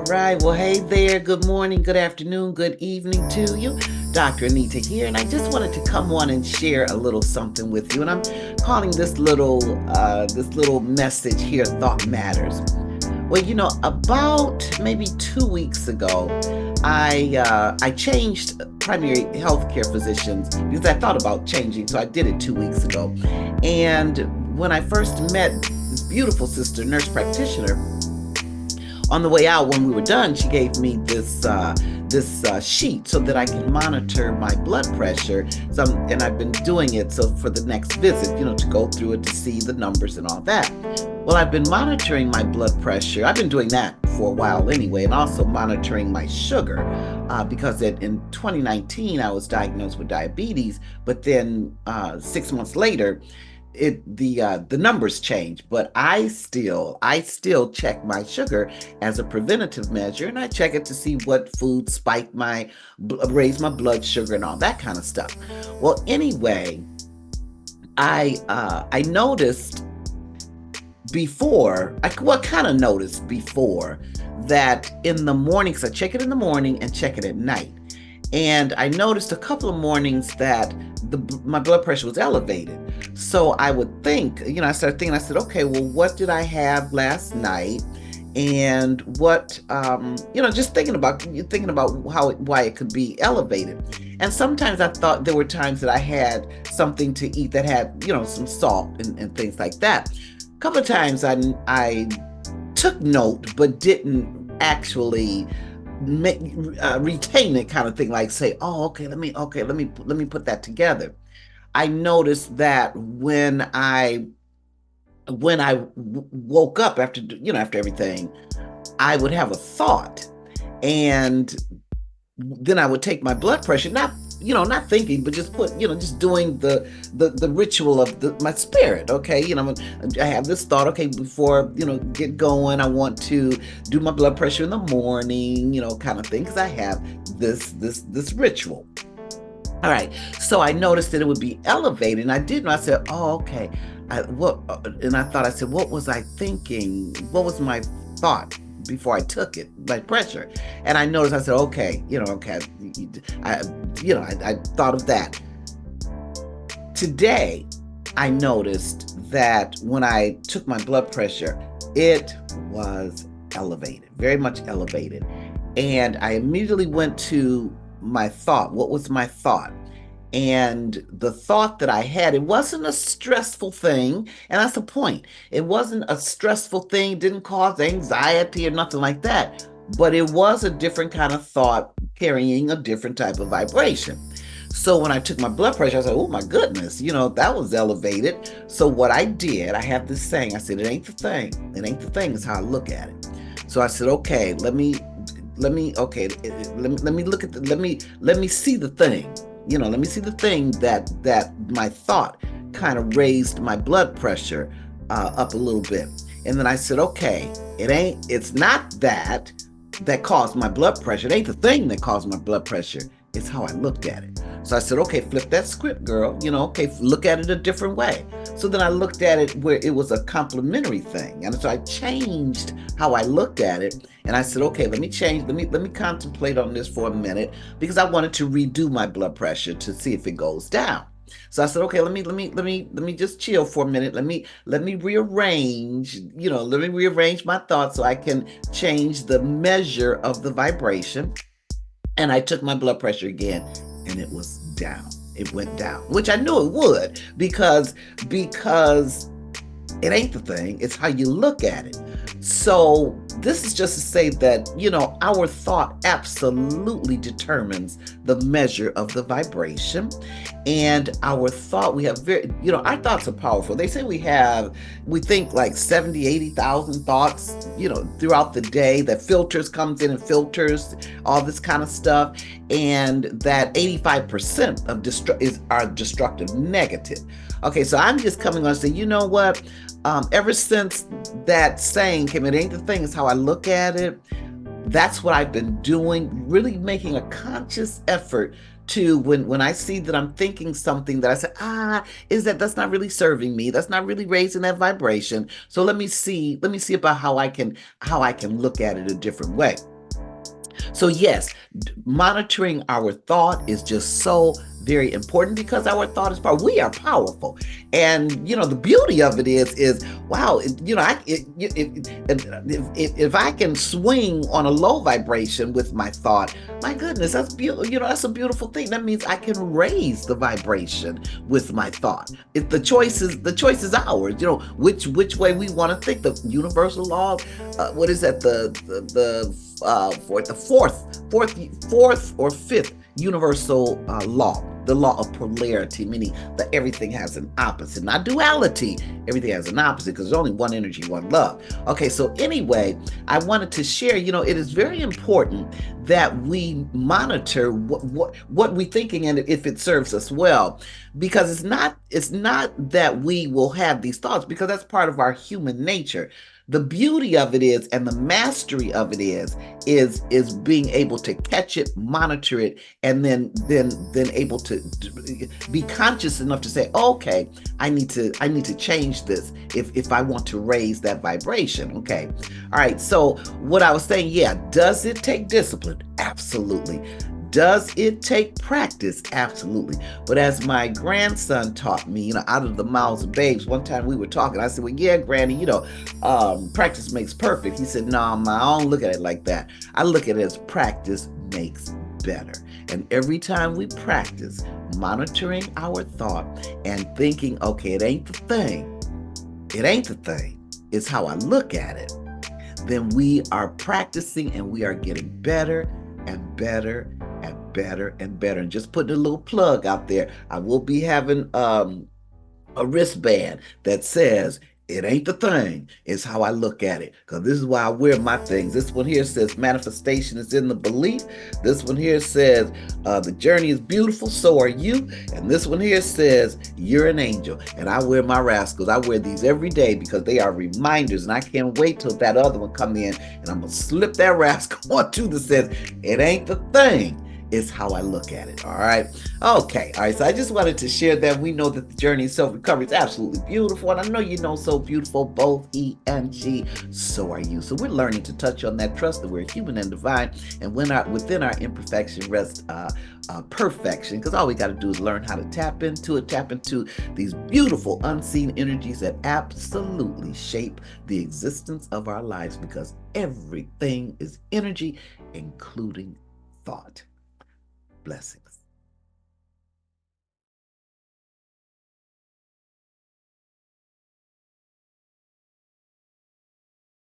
right. Well, hey there. Good morning, good afternoon, good evening to you. Dr. Anita here, and I just wanted to come on and share a little something with you. And I'm calling this little message here, Thought Matters. Well, about maybe 2 weeks ago, I changed primary healthcare physicians because I thought about changing, so I did it 2 weeks ago. And when I first met this beautiful sister, nurse practitioner, on the way out when we were done, she gave me this sheet so that I can monitor my blood pressure. And I've been doing it so for the next visit, to go through it to see the numbers and all that. Well, I've been monitoring my blood pressure. I've been doing that for a while anyway, and also monitoring my sugar because in 2019 I was diagnosed with diabetes, but then 6 months later the numbers change, but I still check my sugar as a preventative measure, and I check it to see what food spike raise my blood sugar and all that kind of stuff. Well, anyway, I noticed kind of noticed before that in the morning, because I check it in the morning and check it at night. And I noticed a couple of mornings that my blood pressure was elevated. So I would think, I started thinking, I said, okay, well, what did I have last night? And what, just thinking about why it could be elevated. And sometimes I thought there were times that I had something to eat that had, some salt and things like that. A couple of times I took note, but didn't actually retain it, kind of thing, like say, oh, okay, let me put that together. I noticed that when I woke up after everything, I would have a thought, and then I would take my blood pressure, not thinking, but just doing the ritual of my spirit. Okay, I have this thought. Okay, before get going, I want to do my blood pressure in the morning, kind of thing, because I have this ritual. All right, so I noticed that it would be elevated, and I didn't. I said, "Oh, okay." And I thought, I said, "What was I thinking? What was my thought before I took it, my pressure?" And I noticed. I said, "Okay, okay." I thought of that. Today, I noticed that when I took my blood pressure, it was elevated, very much elevated, and I immediately went to my thought. What was my thought? And the thought that I had, it wasn't a stressful thing. And that's the point. It wasn't a stressful thing, didn't cause anxiety or nothing like that. But it was a different kind of thought carrying a different type of vibration. So when I took my blood pressure, I said, oh my goodness, that was elevated. So what I did, I have this saying, I said, it ain't the thing. It ain't the thing, is how I look at it. So I said, okay, let me look at let me see the thing. Let me see the thing that my thought kind of raised my blood pressure up a little bit. And then I said, okay, it's not that caused my blood pressure. It ain't the thing that caused my blood pressure. It's how I looked at it. So I said, okay, flip that script, girl. Okay, look at it a different way. So then I looked at it where it was a complimentary thing. And so I changed how I looked at it. And I said, okay, let me contemplate on this for a minute, because I wanted to redo my blood pressure to see if it goes down. So I said, okay, let me just chill for a minute. Let me rearrange, my thoughts so I can change the measure of the vibration. And I took my blood pressure again, and it was down. It went down, which I knew it would, because it ain't the thing, it's how you look at it. So this is just to say that, our thought absolutely determines the measure of the vibration. And our thought, we have our thoughts are powerful. They say we think like 70, 80,000 thoughts, throughout the day, that comes in and filters all this kind of stuff. And that 85% are destructive, negative. Okay, so I'm just coming on and say, you know what? Ever since that saying came, it ain't the thing, it's how I look at it. That's what I've been doing, really making a conscious effort to, when I see that I'm thinking something that I say, that's not really serving me. That's not really raising that vibration. So let me see about how I can look at it a different way. So yes, monitoring our thought is just so very important because our thought is power. We are powerful, and the beauty of it is wow. If I can swing on a low vibration with my thought, my goodness, that's beautiful. That's a beautiful thing. That means I can raise the vibration with my thought. If the choice is ours. Which way we want to think. The universal law. What is that? The fourth or fifth universal law, the law of polarity, meaning that everything has an opposite, not duality. Everything has an opposite because there's only one energy, one love. Okay, so anyway, I wanted to share. It is very important that we monitor what we're thinking and if it serves us well, because it's not that we will have these thoughts, because that's part of our human nature. The beauty of it is, and the mastery of it is being able to catch it, monitor it, and then able to be conscious enough to say, okay, I need to change this if I want to raise that vibration. Okay. All right. So what I was saying, yeah, does it take discipline? Absolutely. Does it take practice? Absolutely. But as my grandson taught me, out of the mouths of babes, one time we were talking, I said, well, yeah, Granny, practice makes perfect. He said, no, Ma, I don't look at it like that. I look at it as practice makes better. And every time we practice monitoring our thought and thinking, okay, it ain't the thing, it's how I look at it, then we are practicing and we are getting better and better and better and better. And just putting a little plug out there, I will be having a wristband that says, it ain't the thing, it's how I look at it. Because this is why I wear my things. This one here says manifestation is in the belief. This one here says the journey is beautiful, so are you. And this one here says you're an angel. And I wear my rascals. I wear these every day because they are reminders. And I can't wait till that other one come in and I'm going to slip that rascal on too that says it ain't the thing, is how I look at it. All right. Okay. All right. So I just wanted to share that. We know that the journey of self-recovery is absolutely beautiful. And I know so beautiful, both E and G. So are you. So we're learning to touch on that trust that we're human and divine. And within our imperfection rests perfection. Because all we got to do is learn how to tap into these beautiful unseen energies that absolutely shape the existence of our lives, because everything is energy, including thought. Blessings.